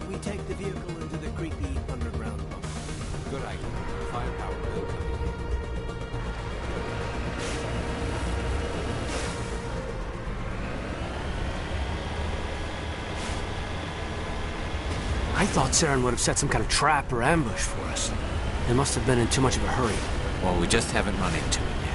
we take the vehicle into the creepy underground bunker? Good idea. Firepower builds up. I thought Saren would have set some kind of trap or ambush for us. They must have been in too much of a hurry. Well, we just haven't run into it yet.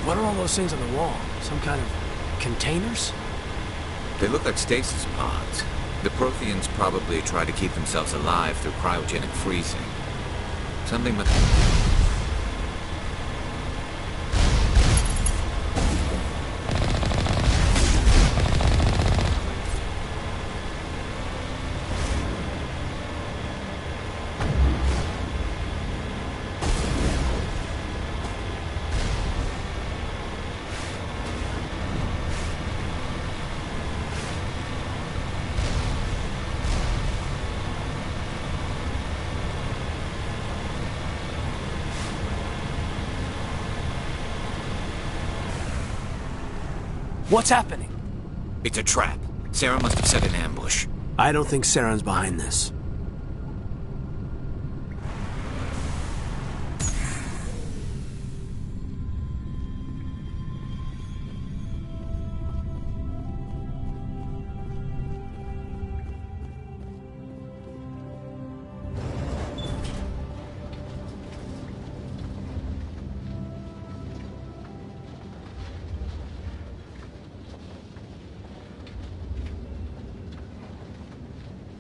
What are all those things on the wall? Some kind of containers? They look like stasis pods. The Protheans probably try to keep themselves alive through cryogenic freezing. Something with... What's happening? It's a trap. Sarah must have set an ambush. I don't think Saren's behind this.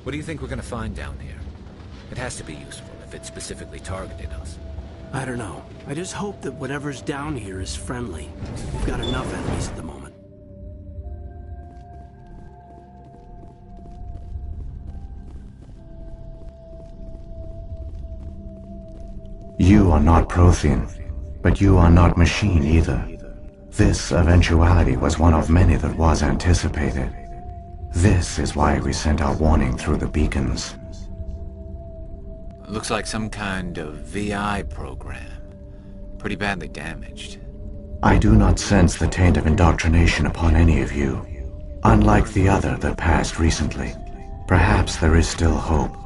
What do you think we're gonna find down here? It has to be useful if it specifically targeted us. I don't know. I just hope that whatever's down here is friendly. We've got enough enemies at the moment. You are not Prothean, but you are not machine either. This eventuality was one of many that was anticipated. This is why we sent our warning through the beacons. Looks like some kind of VI program. Pretty badly damaged. I do not sense the taint of indoctrination upon any of you. Unlike the other that passed recently, perhaps there is still hope.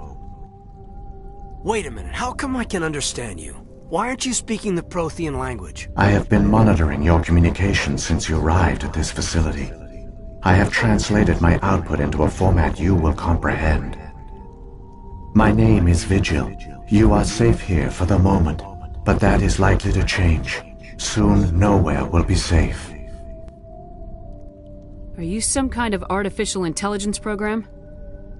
Wait a minute, how come I can understand you? Why aren't you speaking the Prothean language? I have been monitoring your communications since you arrived at this facility. I have translated my output into a format you will comprehend. My name is Vigil. You are safe here for the moment, but that is likely to change. Soon, nowhere will be safe. Are you some kind of artificial intelligence program?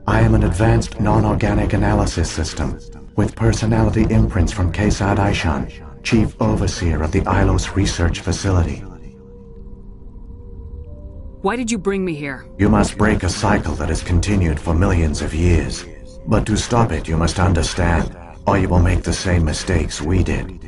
I am an advanced non-organic analysis system, with personality imprints from Kesad Aishan, Chief Overseer of the Ilos Research Facility. Why did you bring me here? You must break a cycle that has continued for millions of years. But to stop it, you must understand, or you will make the same mistakes we did.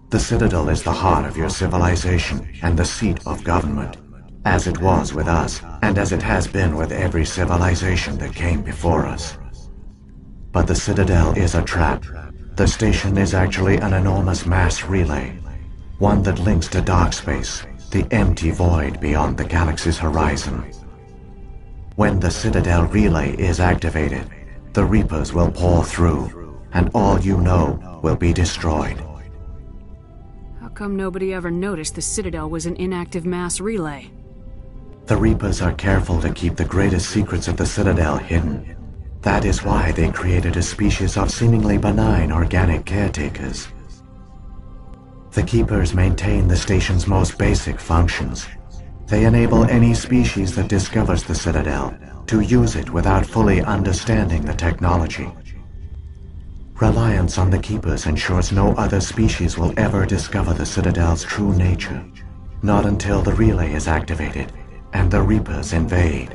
The Citadel is the heart of your civilization and the seat of government, as it was with us, and as it has been with every civilization that came before us. But the Citadel is a trap. The station is actually an enormous mass relay, one that links to dark space, the empty void beyond the galaxy's horizon. When the Citadel relay is activated, the Reapers will pour through, and all you know will be destroyed. How come nobody ever noticed the Citadel was an inactive mass relay? The Reapers are careful to keep the greatest secrets of the Citadel hidden. That is why they created a species of seemingly benign organic caretakers. The Keepers maintain the station's most basic functions. They enable any species that discovers the Citadel to use it without fully understanding the technology. Reliance on the Keepers ensures no other species will ever discover the Citadel's true nature, not until the relay is activated and the Reapers invade.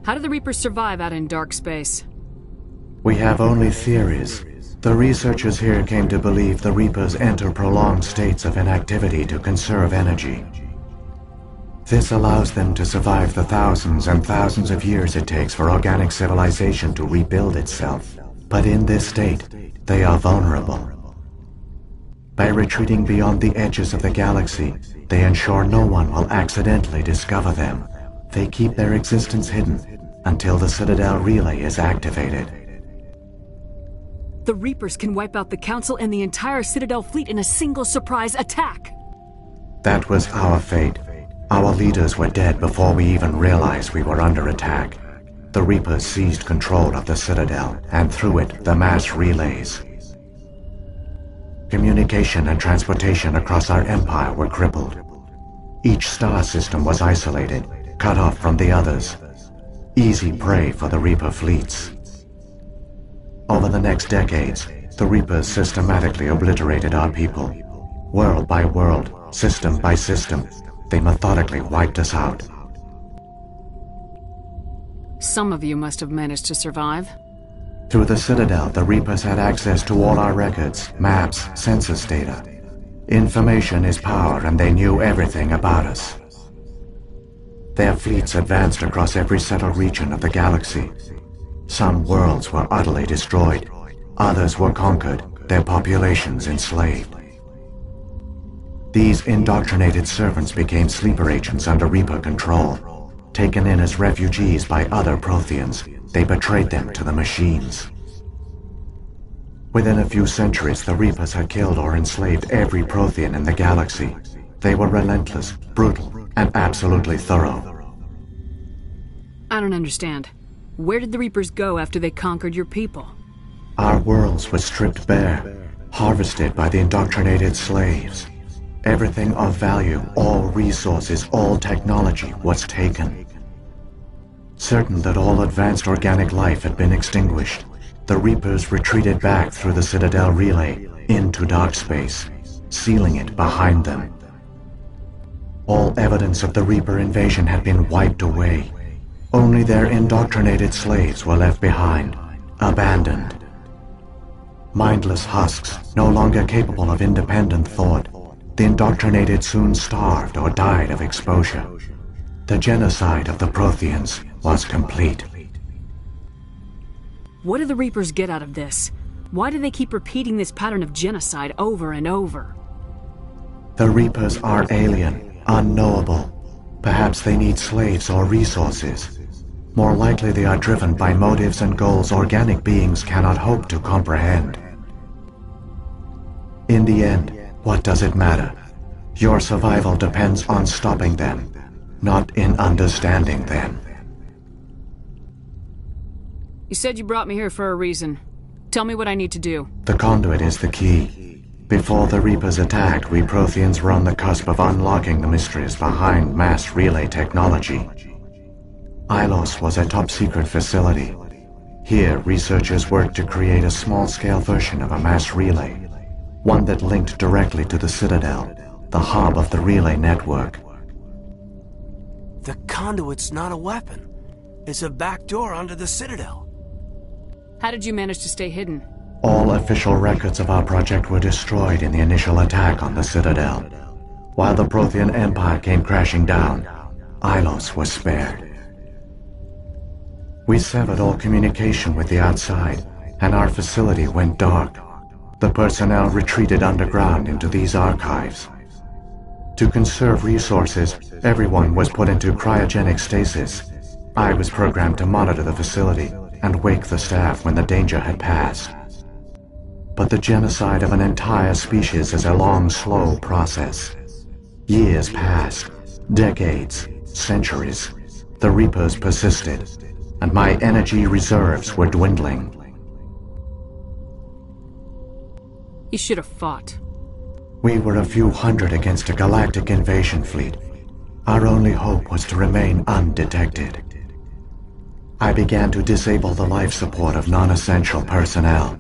How do the Reapers survive out in dark space? We have only theories, The researchers here came to believe the Reapers enter prolonged states of inactivity to conserve energy. This allows them to survive the thousands and thousands of years it takes for organic civilization to rebuild itself. But in this state, they are vulnerable. By retreating beyond the edges of the galaxy, they ensure no one will accidentally discover them. They keep their existence hidden until the Citadel relay is activated. The Reapers can wipe out the Council and the entire Citadel fleet in a single surprise attack. That was our fate. Our leaders were dead before we even realized we were under attack. The Reapers seized control of the Citadel, and through it, the mass relays. Communication and transportation across our empire were crippled. Each star system was isolated, cut off from the others. Easy prey for the Reaper fleets. Over the next decades, the Reapers systematically obliterated our people. World by world, system by system, they methodically wiped us out. Some of you must have managed to survive. Through the Citadel, the Reapers had access to all our records, maps, census data. Information is power, and they knew everything about us. Their fleets advanced across every settled region of the galaxy. Some worlds were utterly destroyed. Others were conquered, their populations enslaved. These indoctrinated servants became sleeper agents under Reaper control. Taken in as refugees by other Protheans, they betrayed them to the machines. Within a few centuries, the Reapers had killed or enslaved every Prothean in the galaxy. They were relentless, brutal, and absolutely thorough. I don't understand. Where did the Reapers go after they conquered your people? Our worlds were stripped bare, harvested by the indoctrinated slaves. Everything of value, all resources, all technology was taken. Certain that all advanced organic life had been extinguished, the Reapers retreated back through the Citadel relay into dark space, sealing it behind them. All evidence of the Reaper invasion had been wiped away. Only their indoctrinated slaves were left behind, abandoned. Mindless husks, no longer capable of independent thought, the indoctrinated soon starved or died of exposure. The genocide of the Protheans was complete. What do the Reapers get out of this? Why do they keep repeating this pattern of genocide over and over? The Reapers are alien, unknowable. Perhaps they need slaves or resources. More likely they are driven by motives and goals organic beings cannot hope to comprehend. In the end, what does it matter? Your survival depends on stopping them, not in understanding them. You said you brought me here for a reason. Tell me what I need to do. The conduit is the key. Before the Reapers attacked, we Protheans were on the cusp of unlocking the mysteries behind mass relay technology. Ilos was a top-secret facility. Here, researchers worked to create a small-scale version of a mass relay, one that linked directly to the Citadel, the hub of the relay network. The conduit's not a weapon. It's a backdoor onto the Citadel. How did you manage to stay hidden? All official records of our project were destroyed in the initial attack on the Citadel. While the Prothean Empire came crashing down, Ilos was spared. We severed all communication with the outside, and our facility went dark. The personnel retreated underground into these archives. To conserve resources, everyone was put into cryogenic stasis. I was programmed to monitor the facility and wake the staff when the danger had passed. But the genocide of an entire species is a long, slow process. Years passed, decades, centuries. The Reapers persisted, and my energy reserves were dwindling. You should have fought. We were a few hundred against a galactic invasion fleet. Our only hope was to remain undetected. I began to disable the life support of non-essential personnel.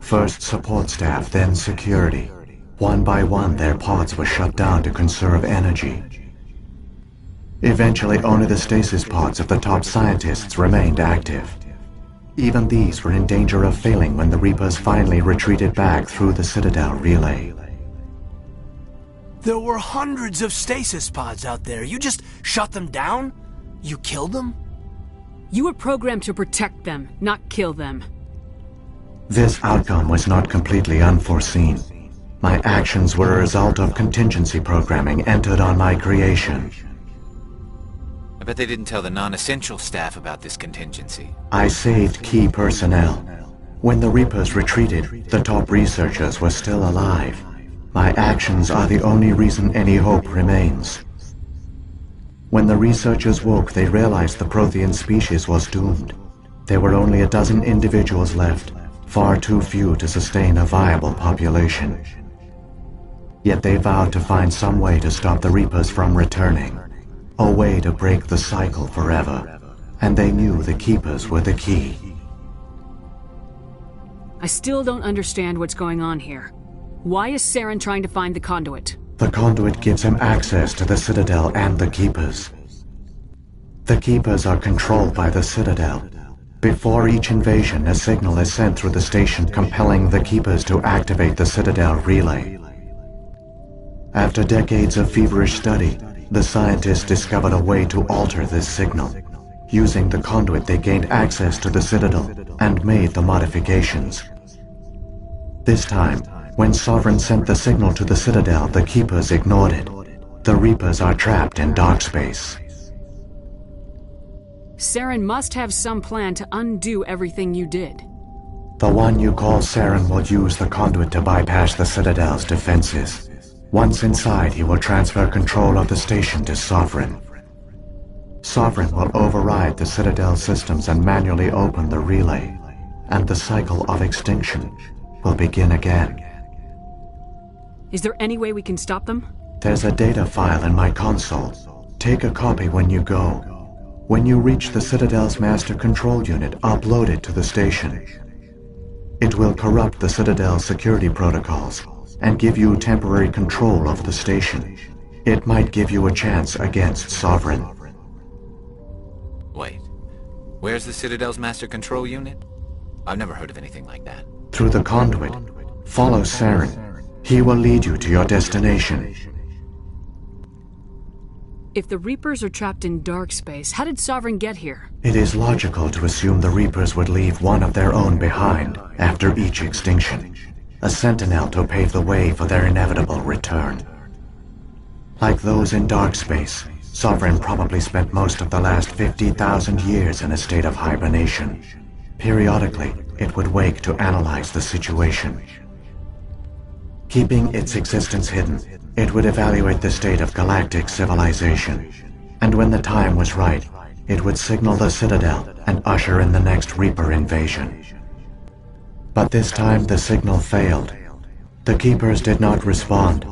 First support staff, then security. One by one, their pods were shut down to conserve energy. Eventually, only the stasis pods of the top scientists remained active. Even these were in danger of failing when the Reapers finally retreated back through the Citadel relay. There were hundreds of stasis pods out there. You just shut them down? You killed them? You were programmed to protect them, not kill them. This outcome was not completely unforeseen. My actions were a result of contingency programming entered on my creation. I bet they didn't tell the non-essential staff about this contingency. I saved key personnel. When the Reapers retreated, the top researchers were still alive. My actions are the only reason any hope remains. When the researchers woke, they realized the Prothean species was doomed. There were only a dozen individuals left, far too few to sustain a viable population. Yet they vowed to find some way to stop the Reapers from returning, a way to break the cycle forever, and they knew the Keepers were the key. I still don't understand what's going on here. Why is Saren trying to find the conduit? The conduit gives him access to the Citadel and the Keepers. The Keepers are controlled by the Citadel. Before each invasion, a signal is sent through the station compelling the Keepers to activate the Citadel relay. After decades of feverish study, the scientists discovered a way to alter this signal. Using the conduit, they gained access to the Citadel and made the modifications. This time, when Sovereign sent the signal to the Citadel, the Keepers ignored it. The Reapers are trapped in dark space. Saren must have some plan to undo everything you did. The one you call Saren will use the conduit to bypass the Citadel's defenses. Once inside, he will transfer control of the station to Sovereign. Sovereign will override the Citadel systems and manually open the relay, and the cycle of extinction will begin again. Is there any way we can stop them? There's a data file in my console. Take a copy when you go. When you reach the Citadel's master control unit, upload it to the station. It will corrupt the Citadel's security protocols and give you temporary control of the station. It might give you a chance against Sovereign. Wait, where's the Citadel's master control unit? I've never heard of anything like that. Through the conduit, follow Saren. He will lead you to your destination. If the Reapers are trapped in dark space, how did Sovereign get here? It is logical to assume the Reapers would leave one of their own behind after each extinction. A sentinel to pave the way for their inevitable return. Like those in dark space, Sovereign probably spent most of the last 50,000 years in a state of hibernation. Periodically, it would wake to analyze the situation. Keeping its existence hidden, it would evaluate the state of galactic civilization. And when the time was right, it would signal the Citadel and usher in the next Reaper invasion. But this time the signal failed. The Keepers did not respond.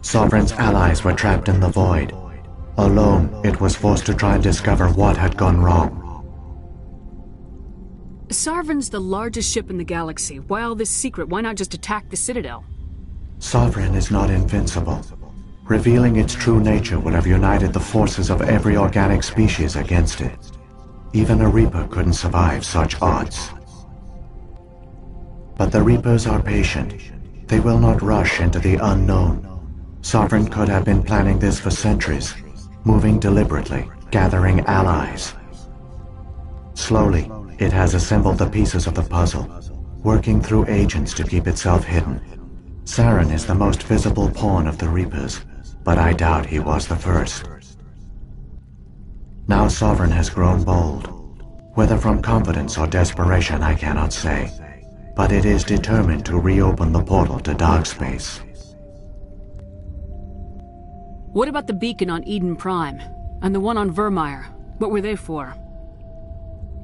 Sovereign's allies were trapped in the void. Alone, it was forced to try and discover what had gone wrong. Sovereign's the largest ship in the galaxy. Why all this secret? Why not just attack the Citadel? Sovereign is not invincible. Revealing its true nature would have united the forces of every organic species against it. Even a Reaper couldn't survive such odds. But the Reapers are patient. They will not rush into the unknown. Sovereign could have been planning this for centuries, moving deliberately, gathering allies. Slowly, it has assembled the pieces of the puzzle, working through agents to keep itself hidden. Saren is the most visible pawn of the Reapers, but I doubt he was the first. Now Sovereign has grown bold. Whether from confidence or desperation, I cannot say. But it is determined to reopen the portal to dark space. What about the beacon on Eden Prime? And the one on Vermeer? What were they for?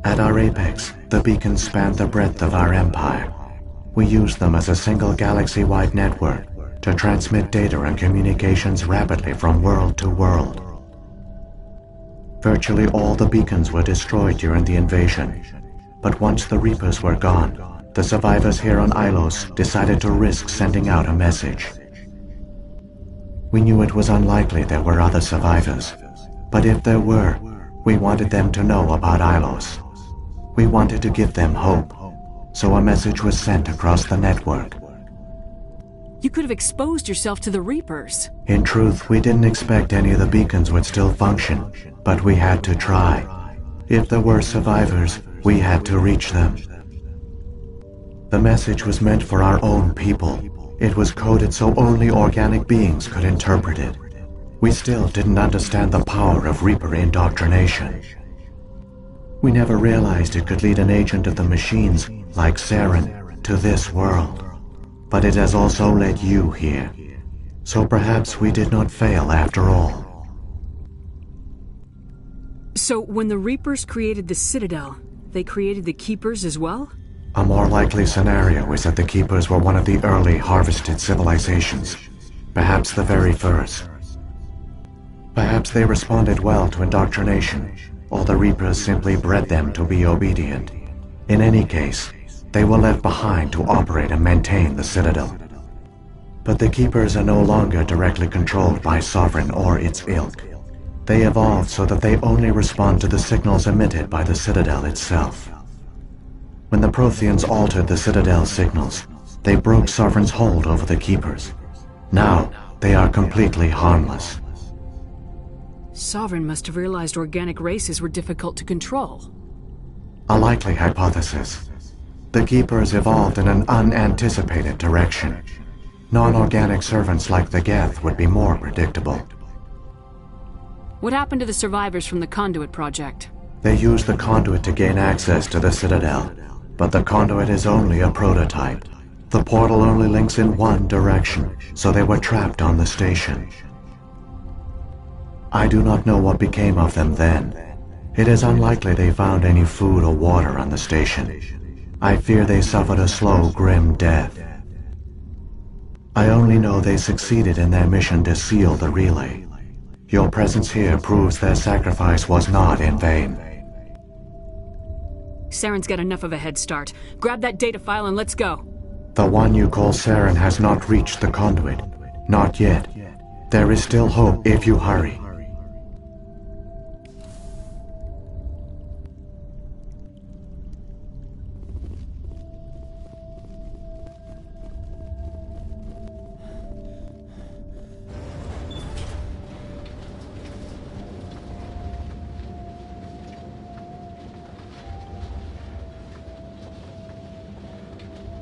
At our apex, the beacons spanned the breadth of our empire. We used them as a single galaxy-wide network to transmit data and communications rapidly from world to world. Virtually all the beacons were destroyed during the invasion, but once the Reapers were gone, the survivors here on Ilos decided to risk sending out a message. We knew it was unlikely there were other survivors, but if there were, we wanted them to know about Ilos. We wanted to give them hope, so a message was sent across the network. You could have exposed yourself to the Reapers. In truth, we didn't expect any of the beacons would still function, but we had to try. If there were survivors, we had to reach them. The message was meant for our own people. It was coded so only organic beings could interpret it. We still didn't understand the power of Reaper indoctrination. We never realized it could lead an agent of the machines, like Saren, to this world. But it has also led you here. So perhaps we did not fail after all. So when the Reapers created the Citadel, they created the Keepers as well? A more likely scenario is that the Keepers were one of the early harvested civilizations. Perhaps the very first. Perhaps they responded well to indoctrination, or the Reapers simply bred them to be obedient. In any case, they were left behind to operate and maintain the Citadel. But the Keepers are no longer directly controlled by Sovereign or its ilk. They evolved so that they only respond to the signals emitted by the Citadel itself. When the Protheans altered the Citadel's signals, they broke Sovereign's hold over the Keepers. Now, they are completely harmless. Sovereign must have realized organic races were difficult to control. A likely hypothesis. The Keepers evolved in an unanticipated direction. Non-organic servants like the Geth would be more predictable. What happened to the survivors from the Conduit project? They used the Conduit to gain access to the Citadel, but the Conduit is only a prototype. The portal only links in one direction, so they were trapped on the station. I do not know what became of them then. It is unlikely they found any food or water on the station. I fear they suffered a slow, grim death. I only know they succeeded in their mission to seal the relay. Your presence here proves their sacrifice was not in vain. Saren's got enough of a head start. Grab that data file and let's go. The one you call Saren has not reached the Conduit. Not yet. There is still hope if you hurry.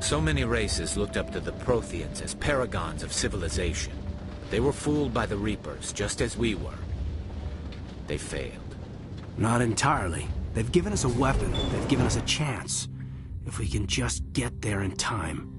So many races looked up to the Protheans as paragons of civilization. They were fooled by the Reapers, just as we were. They failed. Not entirely. They've given us a weapon. They've given us a chance. If we can just get there in time.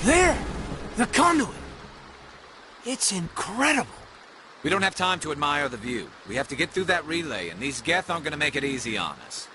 There! The conduit! It's incredible! We don't have time to admire the view. We have to get through that relay, and these Geth aren't gonna make it easy on us.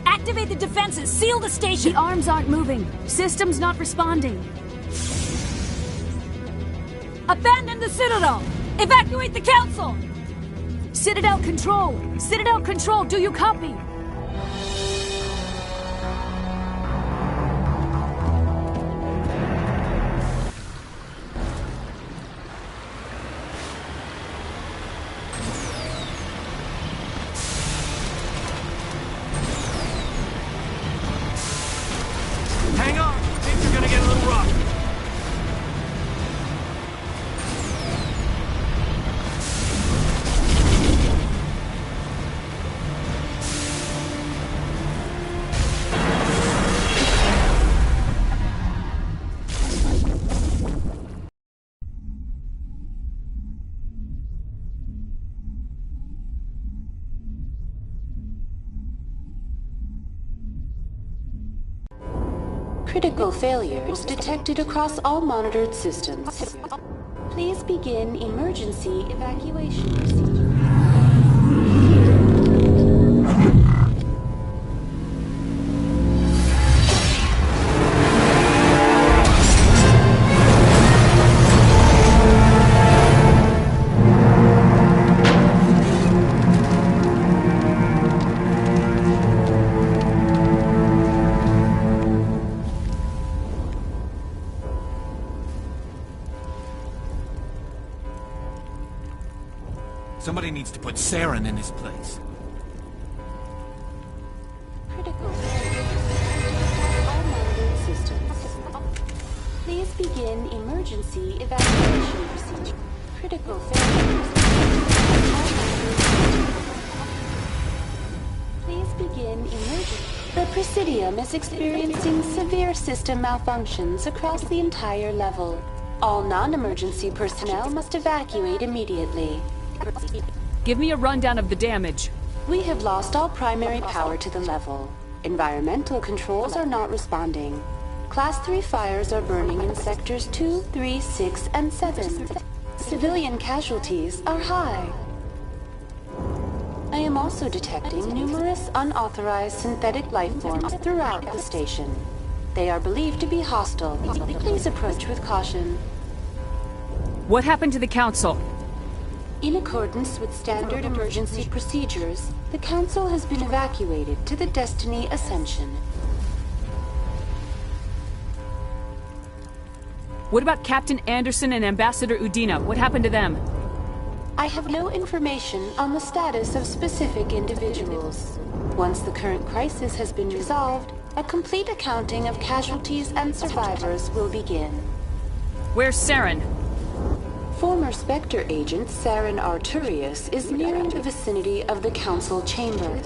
Activate the defenses! Seal the station! The arms aren't moving. System's not responding. Abandon the Citadel! Evacuate the Council! Citadel Control! Citadel Control, do you copy? Hang on! Things are gonna get a little rough. Critical failures detected across all monitored systems. Please begin emergency evacuation procedure. Somebody needs to put Saren in his place. Critical failures all monitored systems. Please begin emergency evacuation procedure. Critical failures all monitored systems. Please begin emergency. The Presidium is experiencing severe system malfunctions across the entire level. All non-emergency personnel must evacuate immediately. Give me a rundown of the damage. We have lost all primary power to the level. Environmental controls are not responding. Class 3 fires are burning in sectors 2, 3, 6, and 7. Civilian casualties are high. I am also detecting numerous unauthorized synthetic life forms throughout the station. They are believed to be hostile. Please approach with caution. What happened to the Council? In accordance with standard emergency procedures, the Council has been evacuated to the Destiny Ascension. What about Captain Anderson and Ambassador Udina? What happened to them? I have no information on the status of specific individuals. Once the current crisis has been resolved, a complete accounting of casualties and survivors will begin. Where's Saren? Former Spectre agent Saren Arturius is nearing the vicinity of the Council chamber.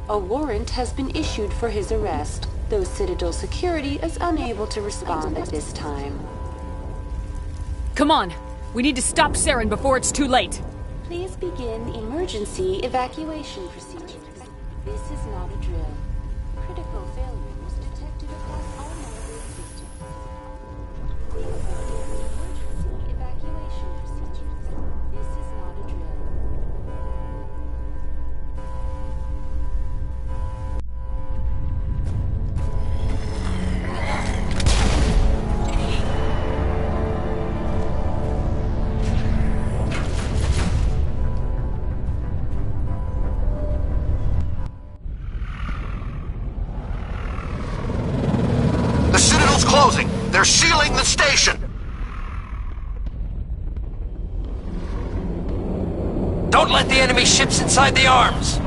A warrant has been issued for his arrest, though Citadel security is unable to respond at this time. Come on! We need to stop Saren before it's too late! Please begin emergency evacuation procedures. This is not a drill. Critical failures detected across all monitored systems. Please begin emergency evacuation procedures. This is not a drill. The Citadel's closing! They're sealing the station! enemy ships inside the arms!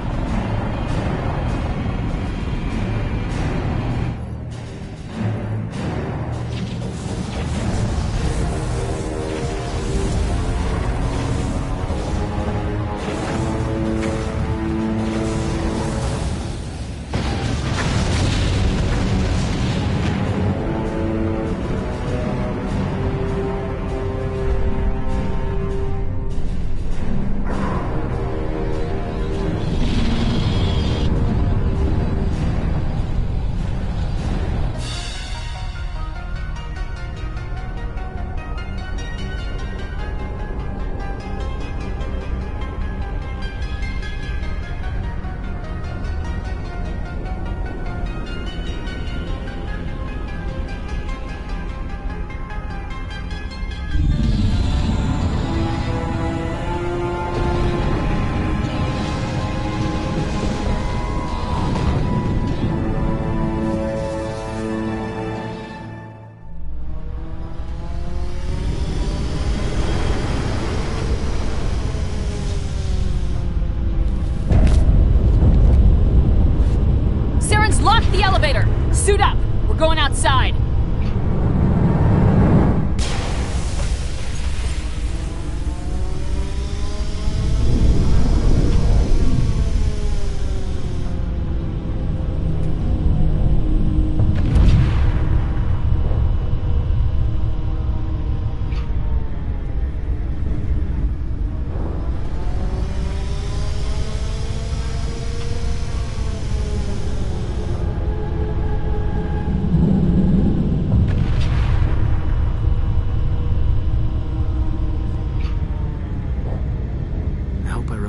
Lock the elevator! Suit up! We're going outside!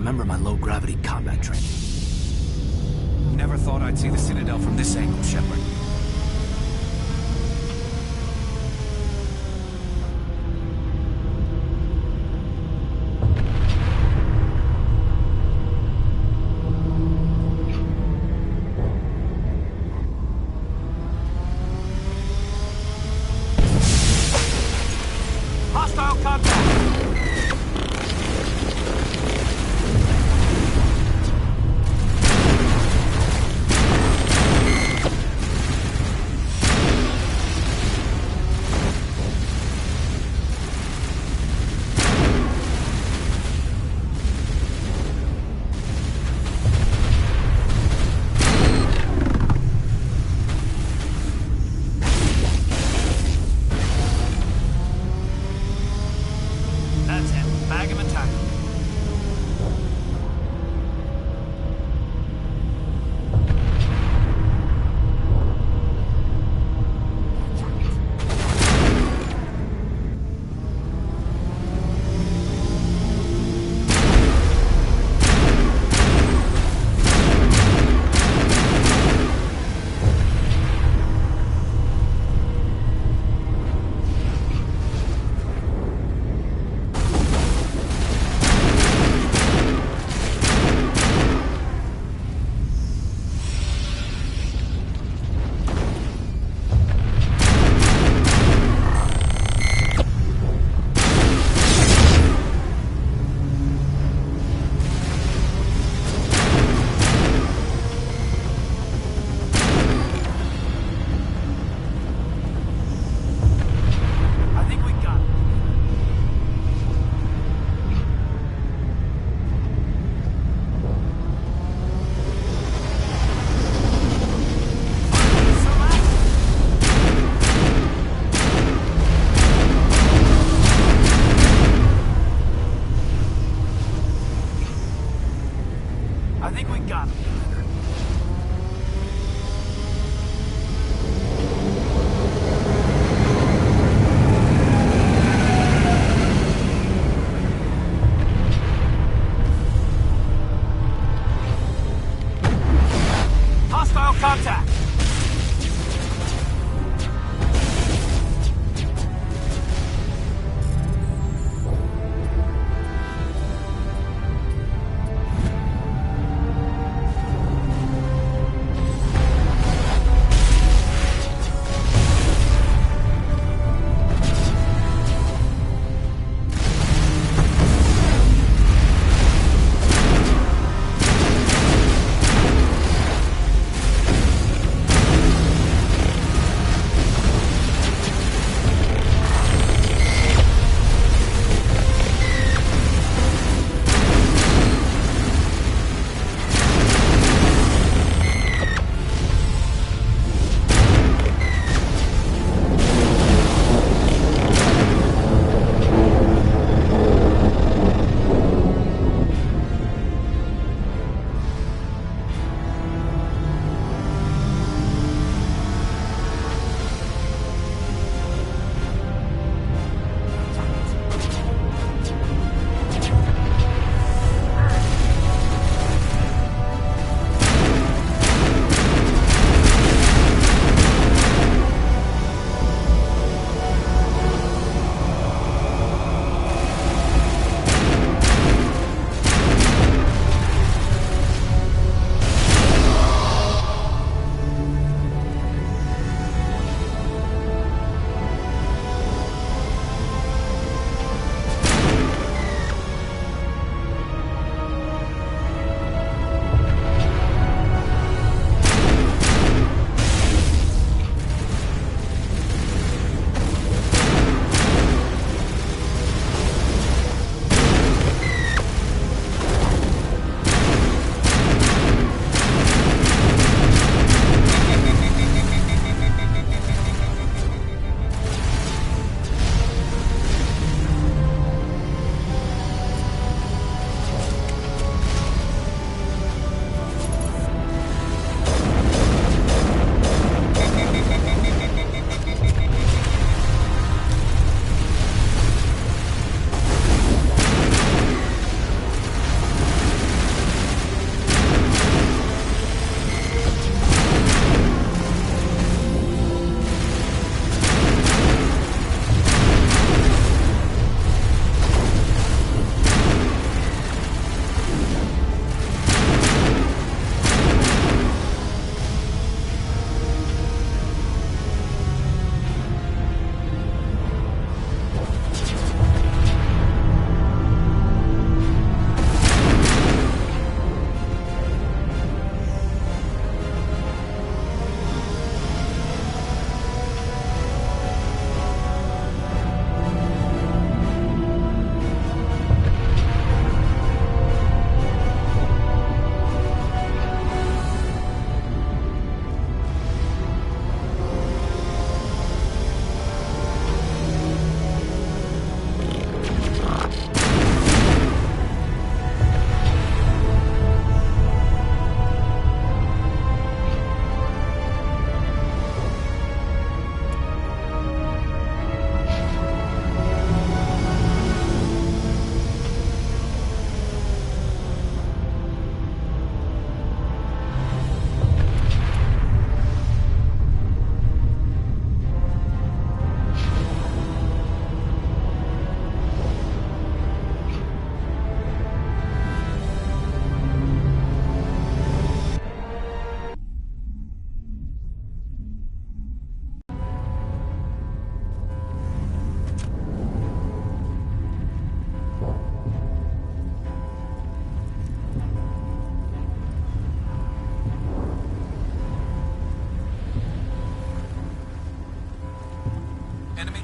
Remember my low-gravity combat training. Never thought I'd see the Citadel from this angle, Shepard. Hostile contact!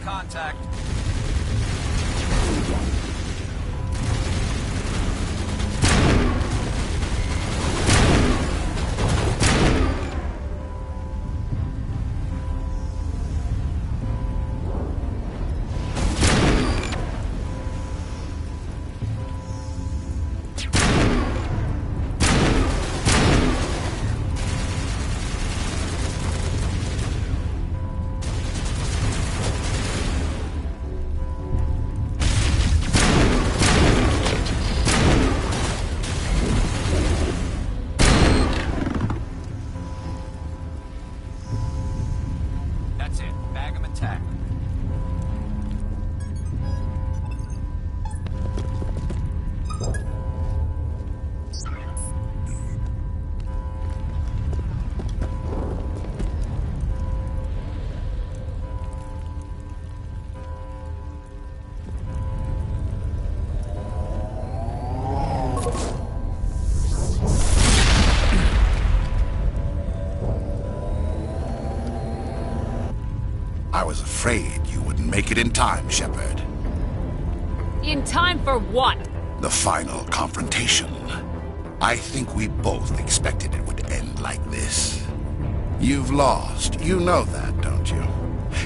contact. I was afraid you wouldn't make it in time, Shepard. In time for what? The final confrontation. I think we both expected it would end like this. You've lost. You know that, don't you?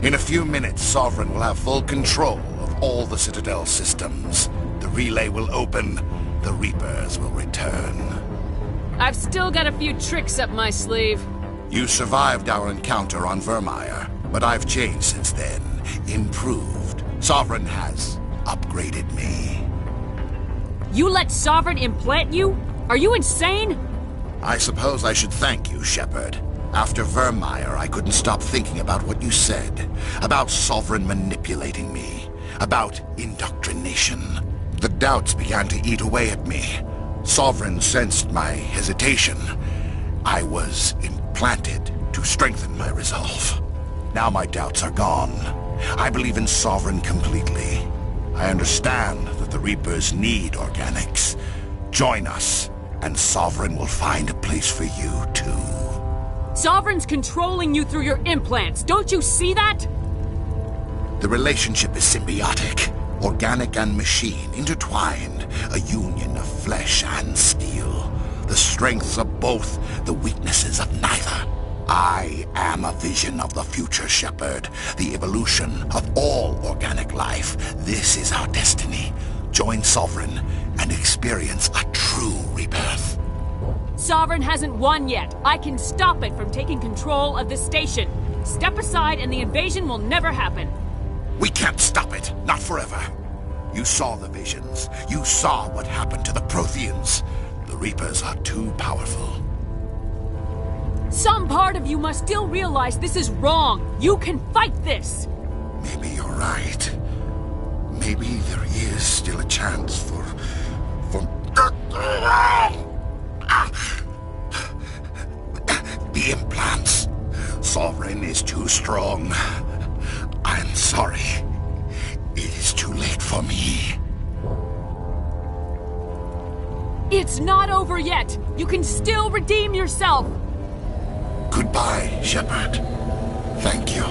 In a few minutes, Sovereign will have full control of all the Citadel systems. The relay will open. The Reapers will return. I've still got a few tricks up my sleeve. You survived our encounter on Vermeer, but I've changed since then. Improved. Sovereign has upgraded me. You let Sovereign implant you? Are you insane? I suppose I should thank you, Shepard. After Vermeer, I couldn't stop thinking about what you said. About Sovereign manipulating me. About indoctrination. The doubts began to eat away at me. Sovereign sensed my hesitation. I was implanted to strengthen my resolve. Now my doubts are gone. I believe in Sovereign completely. I understand that the Reapers need organics. Join us, and Sovereign will find a place for you, too. Sovereign's controlling you through your implants. Don't you see that? The relationship is symbiotic. Organic and machine, intertwined. A union of flesh and steel. The strengths of both, the weaknesses of neither. I am a vision of the future, Shepard. The evolution of all organic life. This is our destiny. Join Sovereign and experience a true rebirth. Sovereign hasn't won yet. I can stop it from taking control of the station. Step aside and the invasion will never happen. We can't stop it. Not forever. You saw the visions. You saw what happened to the Protheans. The Reapers are too powerful. Some part of you must still realize this is wrong. You can fight this. Maybe you're right. Maybe there is still a chance for... The implants. Sovereign is too strong. I'm sorry. It is too late for me. It's not over yet. You can still redeem yourself. Goodbye, Shepard. Thank you.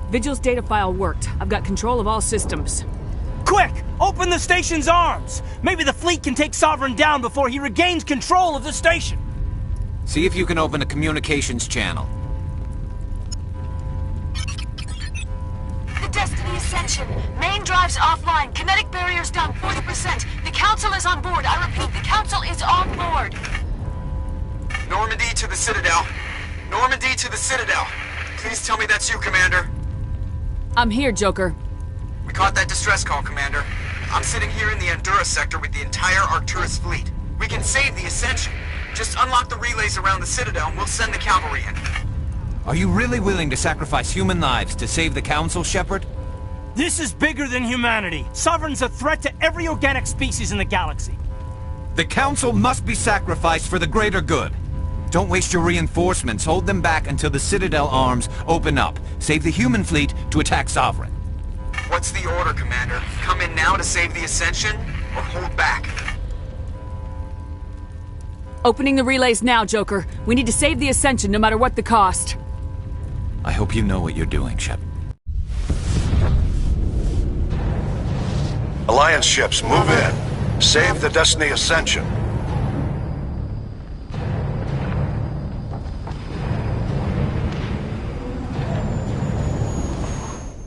Vigil's data file worked. I've got control of all systems. Quick! Open the station's arms! Maybe the fleet can take Sovereign down before he regains control of the station! See if you can open a communications channel. The Destiny Ascension. Main drives offline. Kinetic barriers down 40%. The Council is on board. I repeat, the Council is on board. Normandy to the Citadel. Normandy to the Citadel. Please tell me that's you, Commander. I'm here, Joker. We caught that distress call, Commander. I'm sitting here in the Endura sector with the entire Arcturus fleet. We can save the Ascension. Just unlock the relays around the Citadel and we'll send the cavalry in. Are you really willing to sacrifice human lives to save the Council, Shepard? This is bigger than humanity. Sovereign's a threat to every organic species in the galaxy. The Council must be sacrificed for the greater good. Don't waste your reinforcements. Hold them back until the Citadel arms open up. Save the human fleet to attack Sovereign. What's the order, Commander? Come in now to save the Ascension, or hold back? Opening the relays now, Joker. We need to save the Ascension no matter what the cost. I hope you know what you're doing, Shep. Alliance ships, move in. Save the Destiny Ascension.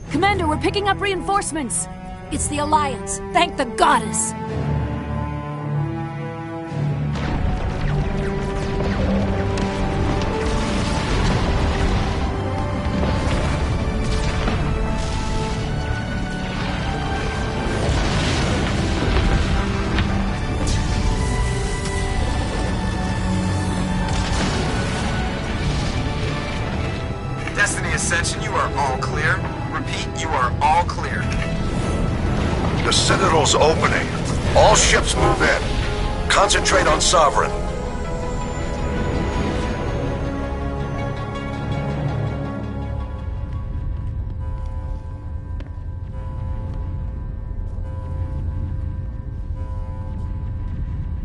Commander, we're picking up reinforcements. It's the Alliance. Thank the goddess. Destiny Ascension, you are all clear. Repeat, you are all clear. The Citadel's opening. All ships move in. Concentrate on Sovereign.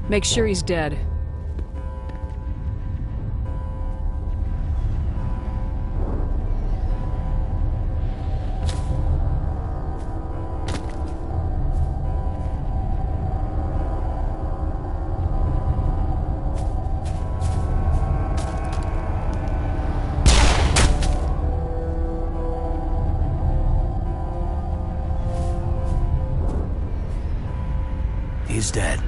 Make sure he's dead. He's dead.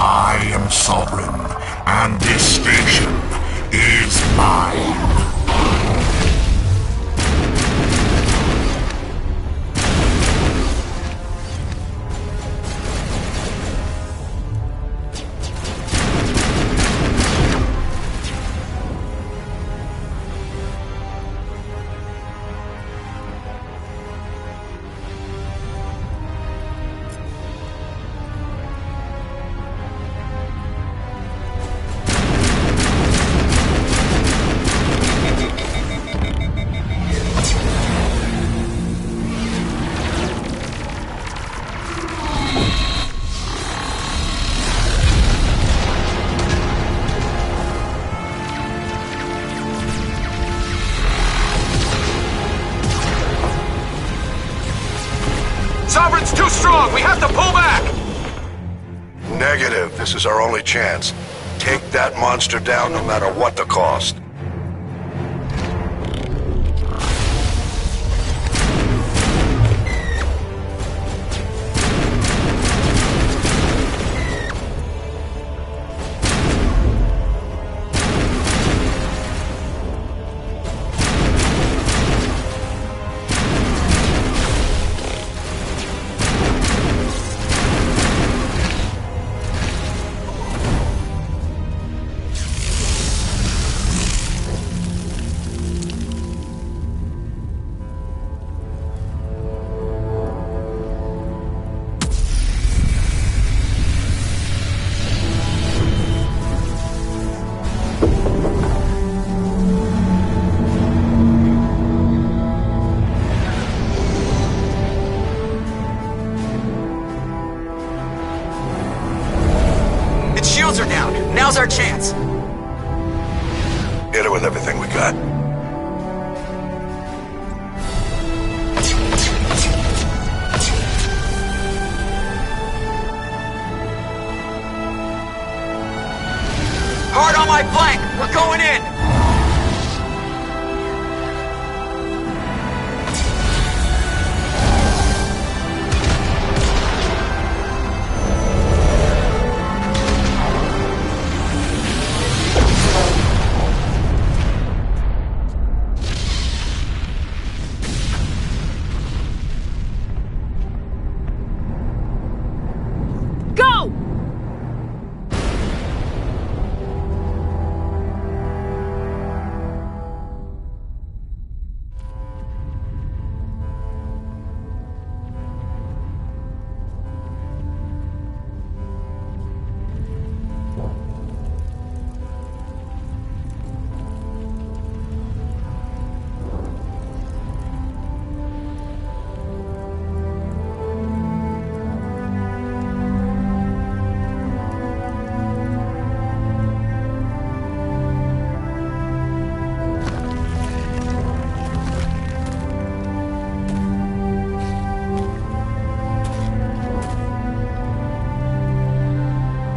I am Sovereign, and this station is mine. Sovereign's too strong! We have to pull back! Negative. This is our only chance. Take that monster down no matter what the cost. our chance. Hit it with everything we got. Hard on my flank! We're going in!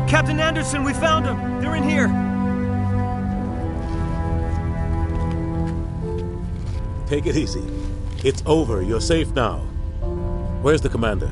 Captain Anderson, we found them! They're in here! Take it easy. It's over. You're safe now. Where's the commander?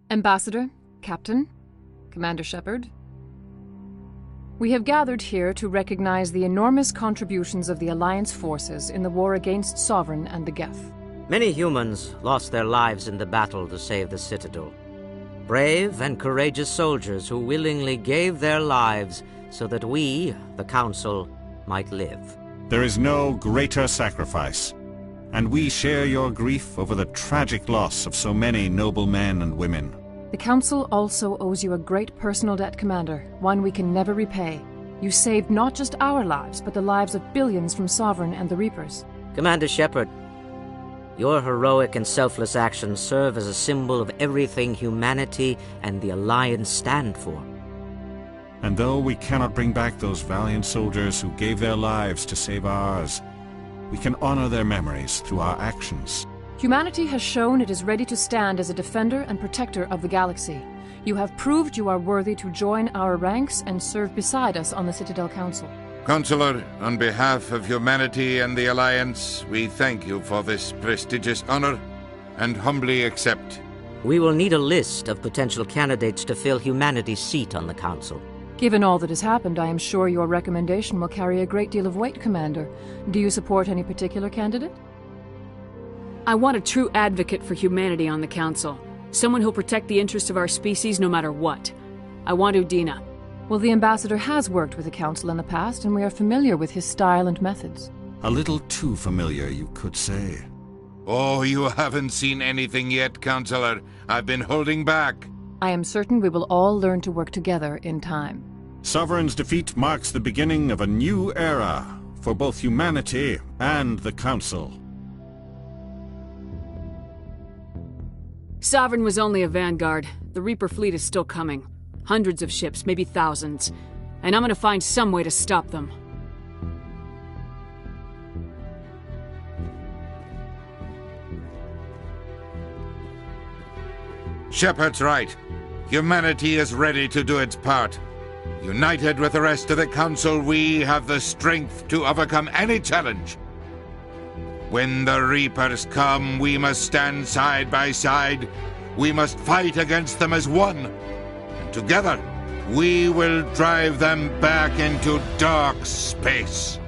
Ambassador, Captain, Commander Shepard. We have gathered here to recognize the enormous contributions of the Alliance forces in the war against Sovereign and the Geth. Many humans lost their lives in the battle to save the Citadel. Brave and courageous soldiers who willingly gave their lives so that we, the Council, might live. There is no greater sacrifice, and we share your grief over the tragic loss of so many noble men and women. The Council also owes you a great personal debt, Commander, one we can never repay. You saved not just our lives, but the lives of billions from Sovereign and the Reapers. Commander Shepard, your heroic and selfless actions serve as a symbol of everything humanity and the Alliance stand for. And though we cannot bring back those valiant soldiers who gave their lives to save ours, we can honor their memories through our actions. Humanity has shown it is ready to stand as a defender and protector of the galaxy. You have proved you are worthy to join our ranks and serve beside us on the Citadel Council. Counselor, on behalf of humanity and the Alliance, we thank you for this prestigious honor and humbly accept. We will need a list of potential candidates to fill humanity's seat on the Council. Given all that has happened, I am sure your recommendation will carry a great deal of weight, Commander. Do you support any particular candidate? I want a true advocate for humanity on the Council. Someone who'll protect the interests of our species no matter what. I want Udina. Well, the Ambassador has worked with the Council in the past, and we are familiar with his style and methods. A little too familiar, you could say. Oh, you haven't seen anything yet, Counselor. I've been holding back. I am certain we will all learn to work together in time. Sovereign's defeat marks the beginning of a new era for both humanity and the Council. Sovereign was only a vanguard. The Reaper fleet is still coming. Hundreds of ships, maybe thousands. And I'm gonna find some way to stop them. Shepard's right. Humanity is ready to do its part. United with the rest of the Council, we have the strength to overcome any challenge. When the Reapers come, we must stand side by side. We must fight against them as one. And together, we will drive them back into dark space.